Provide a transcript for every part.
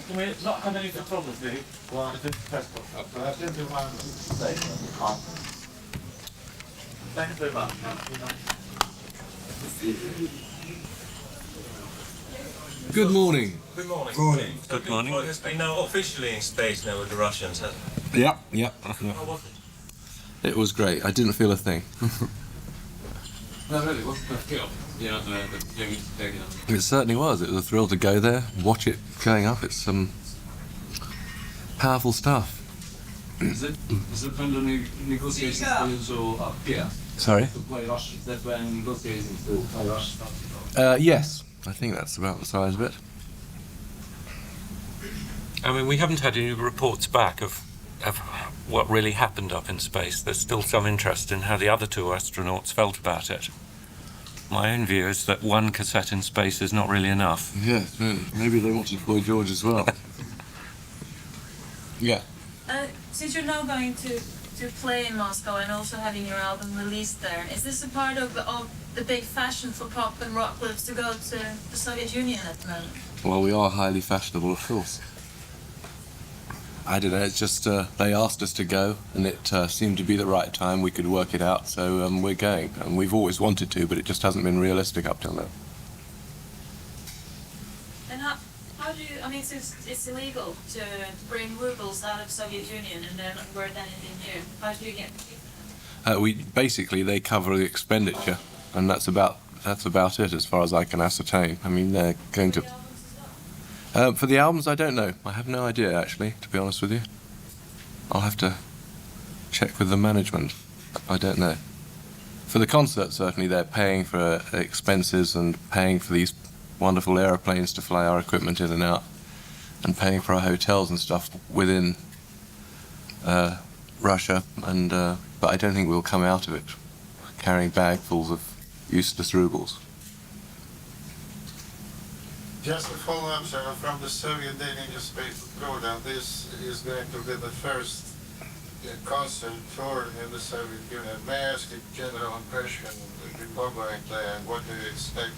Can we not have any problems, really? Well, it's impressive. Thanks very much. Good morning. Good morning. Morning. The Pink Floyd has been now officially in space now with the Russians, hasn't it? Yeah. How was it? It was great. I didn't feel a thing. No, really, what's the skill? You know, the young taking on. It certainly was. It was a thrill to go there, watch it going up. It's some powerful stuff. Is it when the negotiations go up here? Sorry? To play Rush? Is that when negotiations to play Rush? Yes. I think that's about the size of it. I mean, we haven't had any reports back of what really happened up in space. There's still some interest in how the other two astronauts felt about it. My own view is that one cassette in space is not really enough. Yes, really. Maybe they wanted Floyd George as well. Yeah. Since you're now going to play in Moscow and also having your album released there, is this a part of the big fashion for pop and rock groups to go to the Soviet Union at the moment? Well, we are highly fashionable, of course. I don't know, it's just they asked us to go, and it seemed to be the right time. We could work it out, so we're going. And we've always wanted to, but it just hasn't been realistic up till now. And how do you, I mean, since it's illegal to bring rubles out of Soviet Union and then we're then in the EU, how do you get Basically, they cover the expenditure, and that's about it as far as I can ascertain. I mean, they're going to... for the albums, I don't know. I have no idea, actually, to be honest with you. I'll have to check with the management. I don't know. For the concert, certainly, they're paying for expenses and paying for these wonderful aeroplanes to fly our equipment in and out, and paying for our hotels and stuff within Russia. And but I don't think we'll come out of it carrying bagfuls of useless rubles. Just a follow-up, sir, from the Soviet Union space program. This is going to be the first concert tour in the Soviet Union. May I ask a general impression before going there, and what do you expect?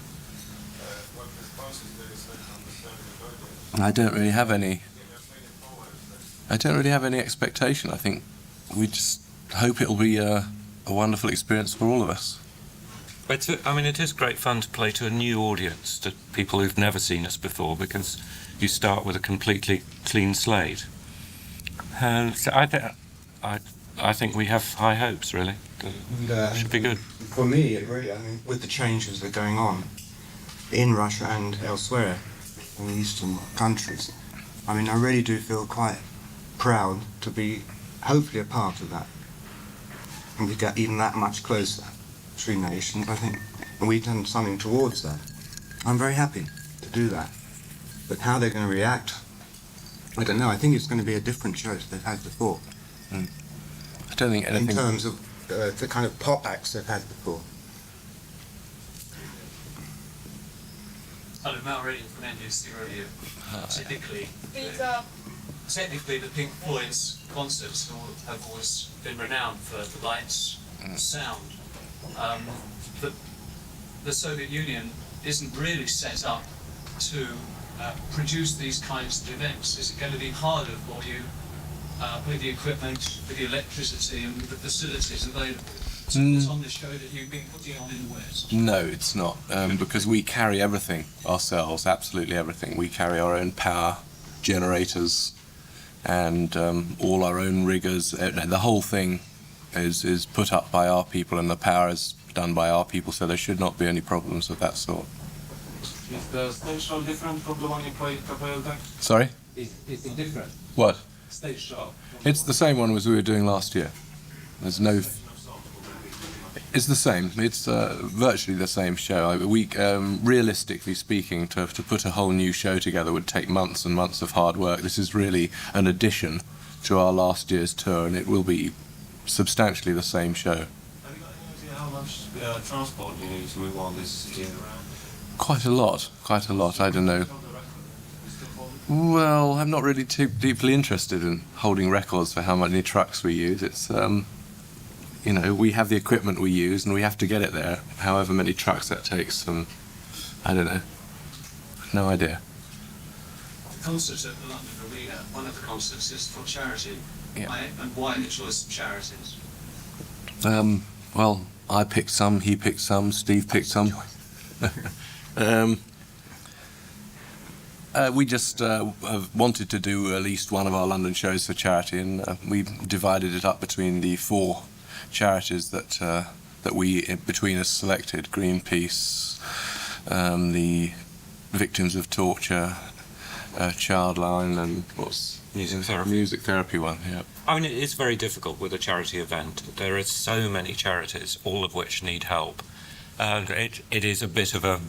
What responses do you expect from the Soviet audience? I don't really have any expectation. I think we just hope it'll be a wonderful experience for all of us. It is great fun to play to a new audience, to people who've never seen us before, because you start with a completely clean slate. So I think we have high hopes, really. It should be good. For me, with the changes that are going on in Russia and elsewhere in the eastern countries, I really do feel quite proud to be hopefully a part of that, and we get even that much closer between nations, I think, and we've done something towards that. I'm very happy to do that, but how they're going to react, I don't know. I think it's going to be a different show to they've had before. I don't think anything... In terms of the kind of pop acts they've had before. Mal reading from NBC Radio. Technically, the Pink Floyd's concerts have always been renowned for the lights, sound. The Soviet Union isn't really set up to produce these kinds of events. Is it going to be harder for you with the equipment, with the electricity and with the facilities available to put on the show that you've been putting on in the West? No, it's not, because we carry everything ourselves, absolutely everything. We carry our own power generators and all our own riggers. The whole thing is put up by our people, and the power is done by our people, so there should not be any problems of that sort. Is the stage show different from the one you played a couple of times? Sorry? Is it different? What? Stage show? It's the same one as we were doing last year. There's no... It's the same. It's virtually the same show. Realistically speaking, to put a whole new show together would take months and months of hard work. This is really an addition to our last year's tour, and it will be substantially the same show. Have you got any idea how much transport you need to move all this year around? Quite a lot, I don't know. Well, I'm not really too deeply interested in holding records for how many trucks we use. It's, we have the equipment we use and we have to get it there. However many trucks that takes, I don't know. No idea. concert at the London Arena, one of the concerts is for charity. Yeah. And why the choice of charities? Well, I picked some, he picked some, Steve picked some. We just wanted to do at least one of our London shows for charity, and we divided it up between the 4 charities that we between us selected: Greenpeace, the Victims of Torture, Childline, and what's Music therapy. Music therapy one. Yeah. I mean, it's very difficult with a charity event. There are so many charities, all of which need help. It is a bit of a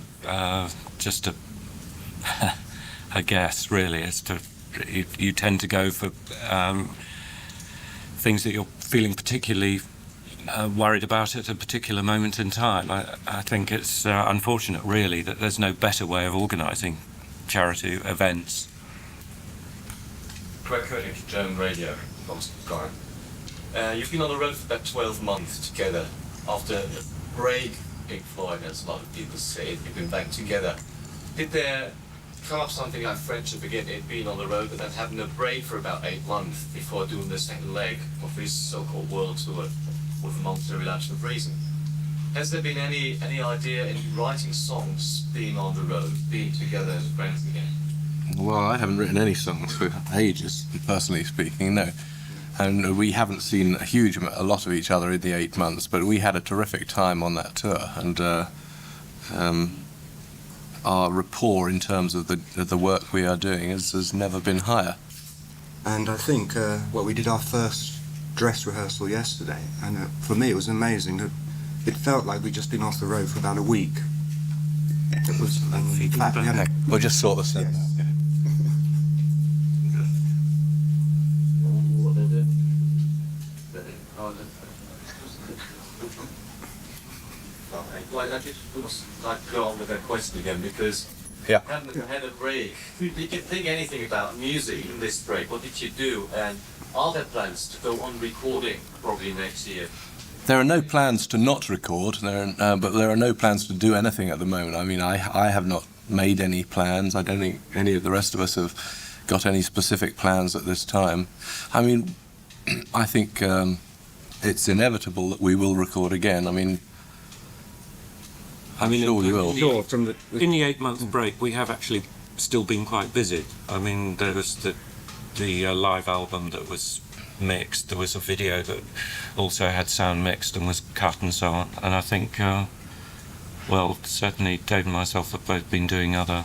just a guess, really, as to you tend to go for things that you're feeling particularly worried about at a particular moment in time. I think it's unfortunate, really, that there's no better way of organising charity events. Craig Koenig, German radio, you've been on the road for about 12 months together. After a break, Pink Floyd, as a lot of people say, you've been back together. Did there come up something like friendship again, it being on the road, but then having a break for about 8 months before doing the second leg of this so-called world tour with a momentary lapse of reason? Has there been any idea in writing songs, being on the road, being together as friends again? Well, I haven't written any songs for ages, personally speaking, no. And we haven't seen a lot of each other in the 8 months, but we had a terrific time on that tour, and our rapport in terms of the work we are doing has never been higher. And I think we did our first dress rehearsal yesterday, and for me it was amazing. It felt like we'd just been off the road for about a week. It was, in fact, we had We'll just sort this out. Yes. Well, I just would like to go on with that question again, because Yeah. having had a break, did you think anything about music in this break? What did you do? And are there plans to go on recording probably next year? There are no plans to not record, but there are no plans to do anything at the moment. I mean, I have not made any plans. I don't think any of the rest of us have got any specific plans at this time. I mean, I think it's inevitable that we will record again. I mean, sure we will. Sure, from the In the 8-month break, we have actually still been quite busy. I mean, there was the live album that was mixed. There was a video that also had sound mixed and was cut and so on. And I think, well, certainly Dave and myself have both been doing other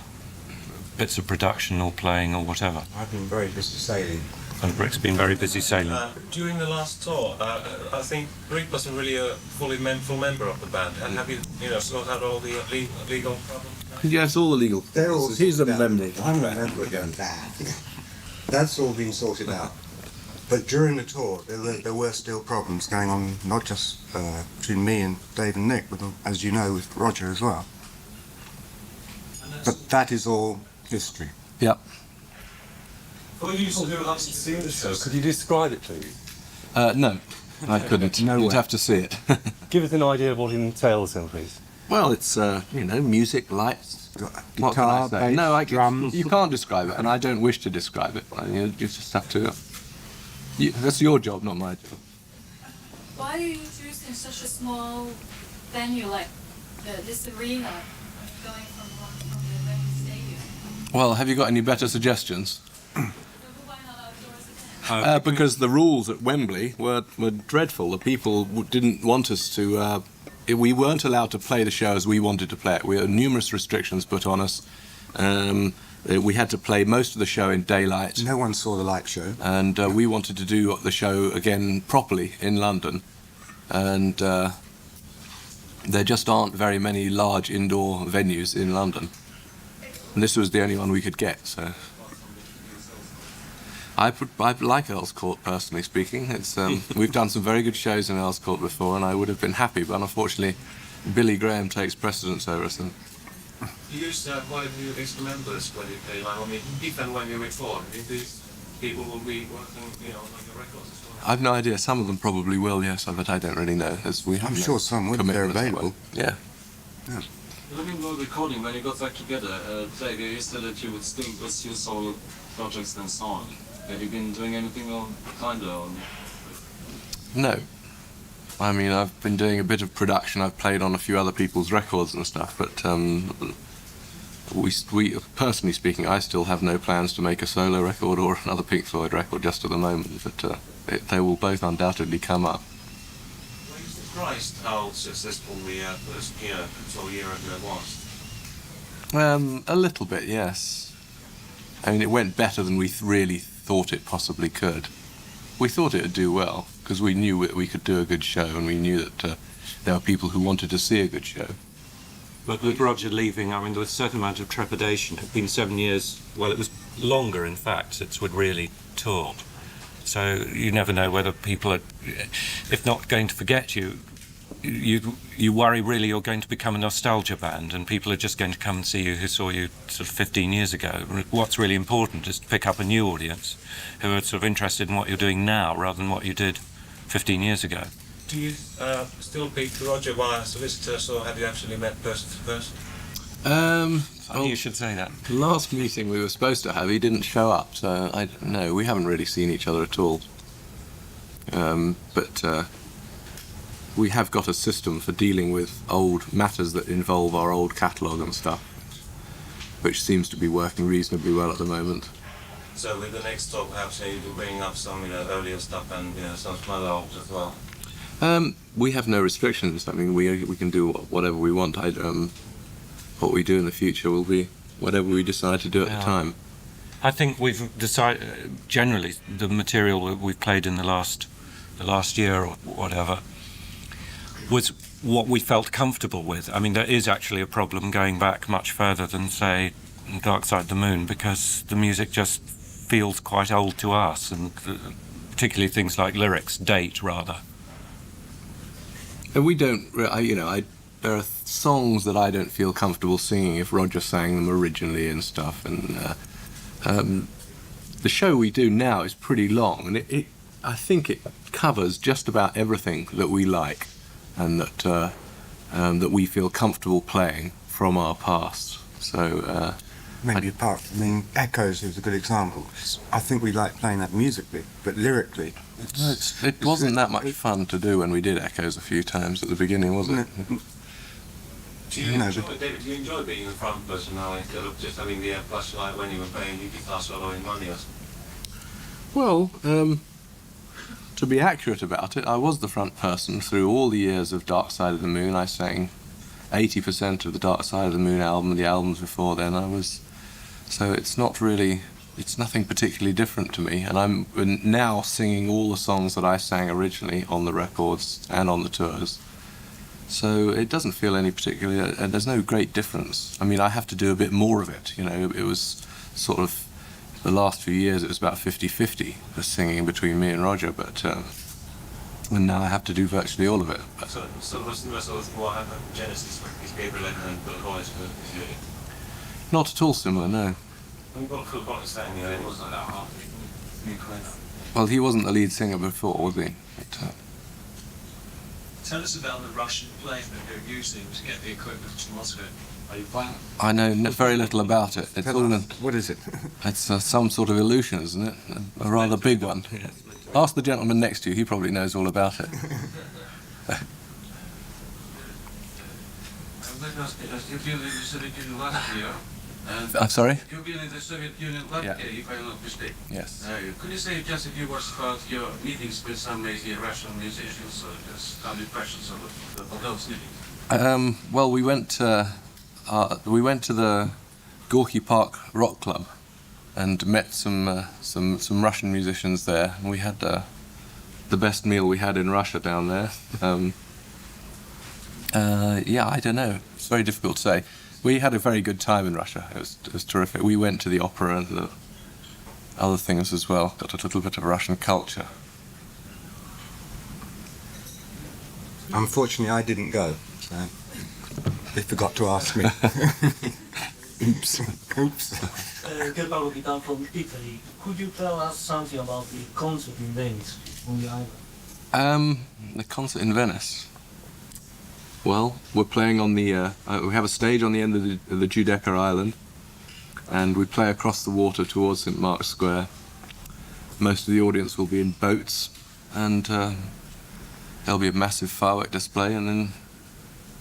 bits of production or playing or whatever. I've been very busy sailing. And Rick's been very busy sailing. During the last tour, I think Rick wasn't really a full member of the band. And have you sorted out all the legal problems? Yes, all the legal. They're all He's a sorted out. member. I'm a member again. That's all been sorted out. But during the tour, there were still problems going on, not just between me and Dave and Nick, but as you know, with Roger as well. But that is all history. Yep. For you who haven't seen the show, Could you describe it, please? No, I couldn't. No You'd way. have to see it. Give us an idea of what it entails, then, please. Well, it's music, lights, what can I Guitar, say? bass, No, drums. You can't describe it, and I don't wish to describe it. You just have to. That's your job, not my job. Why are you choosing such a small venue like this arena, going from the Wembley Stadium? Well, have you got any better suggestions? Why not outdoors again? Because the rules at Wembley were dreadful. The people didn't want us to. We weren't allowed to play the show as we wanted to play it. We had numerous restrictions put on us. We had to play most of the show in daylight. No one saw the light show. And we wanted to do the show again properly in London. And there just aren't very many large indoor venues in London. And this was the only one we could get, so. I like Earl's Court, personally speaking. It's we've done some very good shows in Earl's Court before, and I would have been happy, but unfortunately, Billy Graham takes precedence over us. And You use quite a few instrumentalists when you play live. I mean, even when you record, these people will be working, on your records as well. I've no idea. Some of them probably will, yes, but I don't really know, as we have I'm no sure some would if they're commitment that way. available. Yeah. Yeah. Looking for recording, when you got back together, today you said that you would still pursue solo projects and so on. Have you been doing anything on kind of? No. I mean, I've been doing a bit of production. I've played on a few other people's records and stuff, but we personally speaking, I still have no plans to make a solo record or another Pink Floyd record just at the moment, but they will both undoubtedly come up. Were you surprised how successful the first year ago was? A little bit, yes. I mean, it went better than we really thought it possibly could. We thought it would do well, because we knew we could do a good show, and we knew that there were people who wanted to see a good show. But with Roger leaving, I mean, there was a certain amount of trepidation. It had been 7 years, well, it was longer, in fact, since we'd really toured. So you never know whether people are, if not going to forget you, you worry really you're going to become a nostalgia band and people are just going to come and see you who saw you sort of 15 years ago. What's really important is to pick up a new audience who are sort of interested in what you're doing now rather than what you did 15 years ago. Do you still speak to Roger via solicitors, or have you actually met person to person? Well, you should say that. The last meeting we were supposed to have, he didn't show up, so no, we haven't really seen each other at all. But we have got a system for dealing with old matters that involve our old catalogue and stuff, which seems to be working reasonably well at the moment. So with the next talk, perhaps you can bring up some earlier stuff and some other albums as well. We have no restrictions. I mean, we can do whatever we want. What we do in the future will be whatever we decide to do at the time. I think we've decided, generally, the material that we've played in the last year or whatever was what we felt comfortable with. I mean, there is actually a problem going back much further than, say, Dark Side of the Moon, because the music just feels quite old to us, and particularly things like lyrics date rather. And we don't, there are songs that I don't feel comfortable singing if Roger sang them originally and stuff. And the show we do now is pretty long, and I think it covers just about everything that we like, and that we feel comfortable playing from our past. So maybe Echoes is a good example. I think we like playing that musically, but lyrically, it wasn't that much fun to do when we did Echoes a few times at the beginning, was it? Do you enjoy being the front person now instead of just having the flashlight when you were playing your guitar solo in money? Well, to be accurate about it, I was the front person through all the years of Dark Side of the Moon. I sang 80% of the Dark Side of the Moon album, the albums before then. So it's nothing particularly different to me, and I'm now singing all the songs that I sang originally on the records and on the tours. So it doesn't feel any particularly, and there's no great difference. I mean, I have to do a bit more of it, It was sort of, the last few years it was about 50-50, the singing between me and Roger, but and now I have to do virtually all of it. So what's the rest of what happened? Genesis with Gabriel and Bill Boyce? Not at all similar, no. We've got a full understanding it wasn't that hard. Well, he wasn't the lead singer before, was he? But, Tell us about the Russian plane that you're using to get the equipment to Moscow. Are you flying? I know very little about it. It's all what is it? It's some sort of illusion, isn't it? A rather big one. Ask the gentleman next to you, he probably knows all about it. I'm sorry? You've been in the Soviet Union last year, if I'm not mistaken. Yes. Could you say just a few words about your meetings with some maybe Russian musicians, or just some impressions of those meetings? Well, we went to the Gorky Park Rock Club and met some Russian musicians there. And we had the best meal we had in Russia down there. I don't know. It's very difficult to say. We had a very good time in Russia. It was terrific. We went to the opera and the other things as well. Got a little bit of Russian culture. Unfortunately, I didn't go. So they forgot to ask me. Oops. Gilmour guitar from Italy. Could you tell us something about the concert in Venice on the island? The concert in Venice. Well, we're playing on the. We have a stage on the end of the Giudecca Island, and we play across the water towards St Mark's Square. Most of the audience will be in boats, and there'll be a massive firework display, and then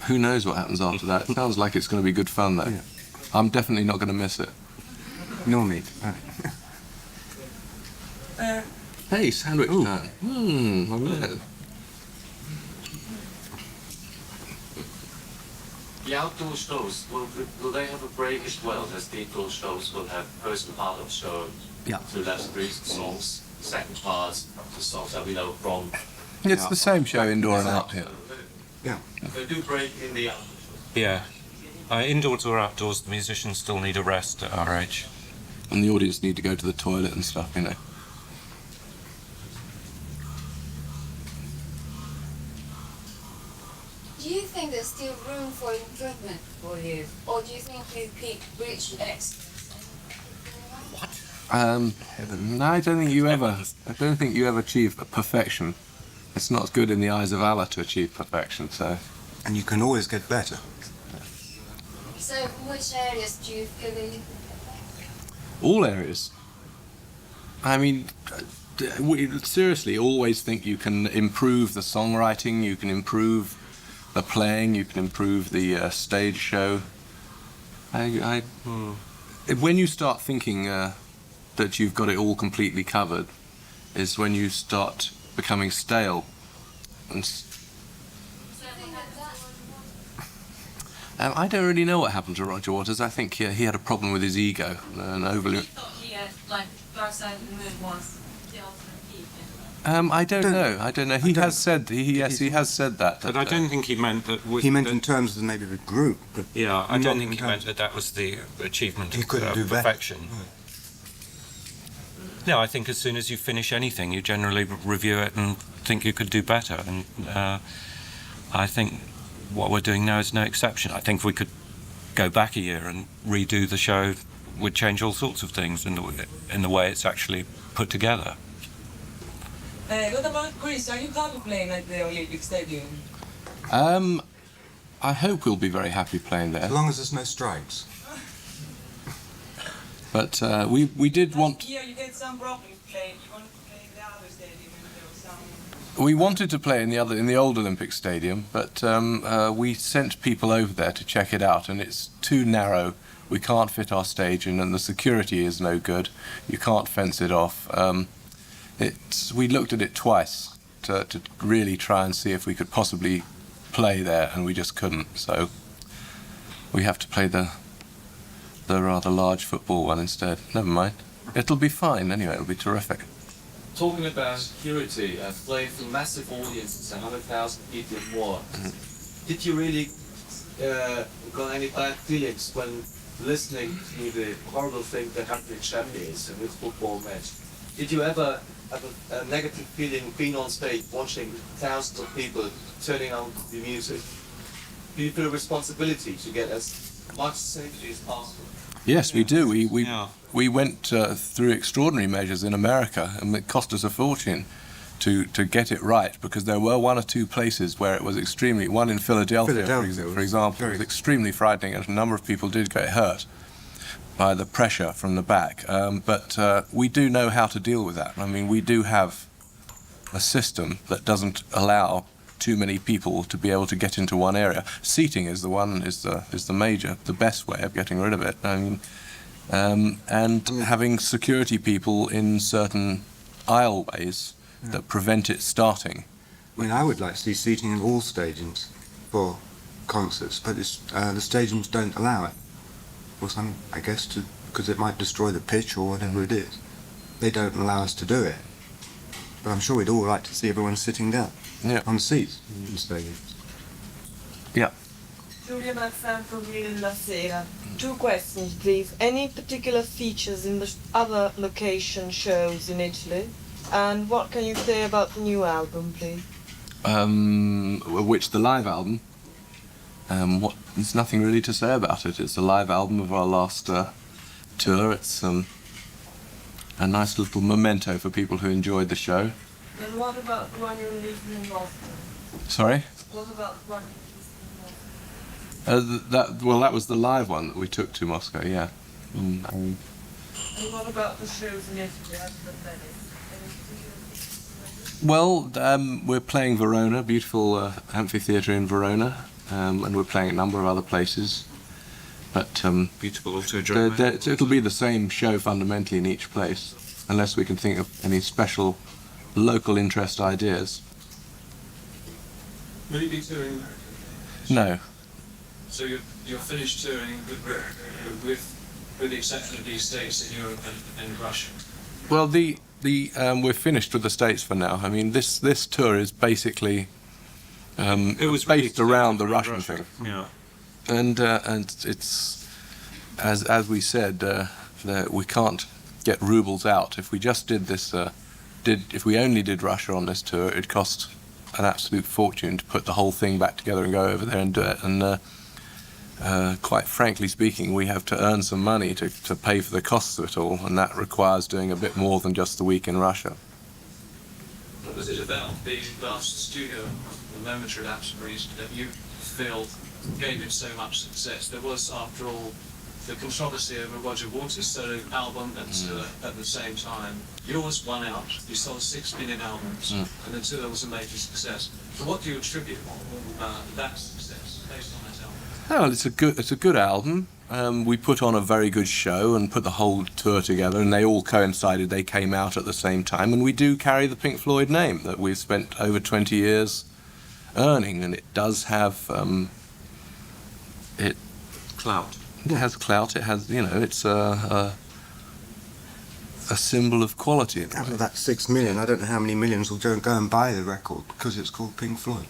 who knows what happens after that. It sounds like it's going to be good fun, though. Yeah. I'm definitely not going to miss it. Nor me. Hey, sandwich time. My man. The outdoor shows, will they have a break as well as the indoor shows will have first part of show Yeah. to left songs, second part the songs that we know from. It's the same show, indoor and out here. Yeah. They do break in the outdoor shows. Yeah. Indoors or outdoors, the musicians still need a rest at our age. And the audience need to go to the toilet and stuff, you know. Do you think there's still room for improvement for you, or do you think you've reached excellence? No, I don't think you ever achieve perfection. It's not good in the eyes of Allah to achieve perfection, so. And you can always get better. So, which areas do you feel that you All areas. I mean, we seriously always think you can improve the songwriting, you can improve the playing, you can improve the stage show. When you start thinking that you've got it all completely covered, is when you start becoming stale. And I don't really know what happened to Roger Waters. I think he had a problem with his ego and overly. You thought he had, like, Dark Side of the Moon was the ultimate peak. I don't know. He has said he has said that. But I don't think he meant that. He meant in terms of maybe the group. But Yeah, I don't think he meant that was the achievement He of couldn't do better. perfection. No, I think as soon as you finish anything, you generally review it and think you could do better. And I think what we're doing now is no exception. I think if we could go back a year and redo the show, would change all sorts of things in the way it's actually put together. What about Chris? Are you happy playing at the Olympic Stadium? I hope we'll be very happy playing there. as long as there's no strikes. But we did want. Here you get some problems playing. You want to play in the other stadium and there was some... We wanted to play in the old Olympic Stadium, but we sent people over there to check it out, and it's too narrow. We can't fit our stage in, and the security is no good. You can't fence it off. We looked at it twice to really try and see if we could possibly play there, and we just couldn't. So we have to play the rather large football one instead. Never mind. It'll be fine anyway. It'll be terrific. Talking about security and playing for massive audiences, 100,000 people or more, did you really got any bad feelings when listening to the horrible thing that happened in Champions in this football match? Did you ever have a negative feeling being on stage, watching thousands of people turning on the music? Do you feel a responsibility to get as much safety as possible? Yes, we do. We went through extraordinary measures in America, and it cost us a fortune to get it right, because there were one or two places where it was extremely. One in Philadelphia, for example, was extremely frightening, and a number of people did get hurt by the pressure from the back. But we do know how to deal with that. I mean, we do have a system that doesn't allow too many people to be able to get into one area. Seating is the best way of getting rid of it. I mean, and having security people in certain aisleways that prevent it starting. I mean, I would like to see seating in all stadiums for concerts, but the stadiums don't allow it. Or some, I guess, because it might destroy the pitch or whatever it is. They don't allow us to do it. But I'm sure we'd all like to see everyone sitting down on seats in stadiums. Yeah. Julia Maxam from La Sera. 2 questions, please. Any particular features in the other location shows in Italy? And what can you say about the new album, please? The live album? There's nothing really to say about it. It's a live album of our last tour. It's a nice little memento for people who enjoyed the show. And what about the one you're releasing in Boston? Sorry? What about the one you're releasing in Boston? That was the live one that we took to Moscow. Yeah. And what about the shows in Italy other than Venice? Well, we're playing Verona, beautiful amphitheatre in Verona, and we're playing a number of other places. But beautiful autodrome. It'll be the same show fundamentally in each place, unless we can think of any special local interest ideas. Will you be touring? No. So you're finished touring with the exception of these states in Europe and Russia? Well, we're finished with the States for now. I mean, this tour is basically it was based really around the Russian thing. Yeah. And it's as we said, that we can't get rubles out. If we just did this, if we only did Russia on this tour, it'd cost an absolute fortune to put the whole thing back together and go over there and do it. And quite frankly speaking, we have to earn some money to pay for the costs of it all, and that requires doing a bit more than just the week in Russia. What was it about the last studio, the momentary lapse that you feel gave it so much success? There was, after all, the controversy over Roger Waters' solo album at the same time. Yours won out. You sold 6 million albums, and the tour was a major success. So what do you attribute that success based on that album? Well, it's a good album. We put on a very good show and put the whole tour together, and they all coincided. They came out at the same time, and we do carry the Pink Floyd name that we've spent over 20 years earning, and it does have clout. It has clout. It has, it's a symbol of quality. Out of that 6 million, I don't know how many millions will go and buy the record because it's called Pink Floyd.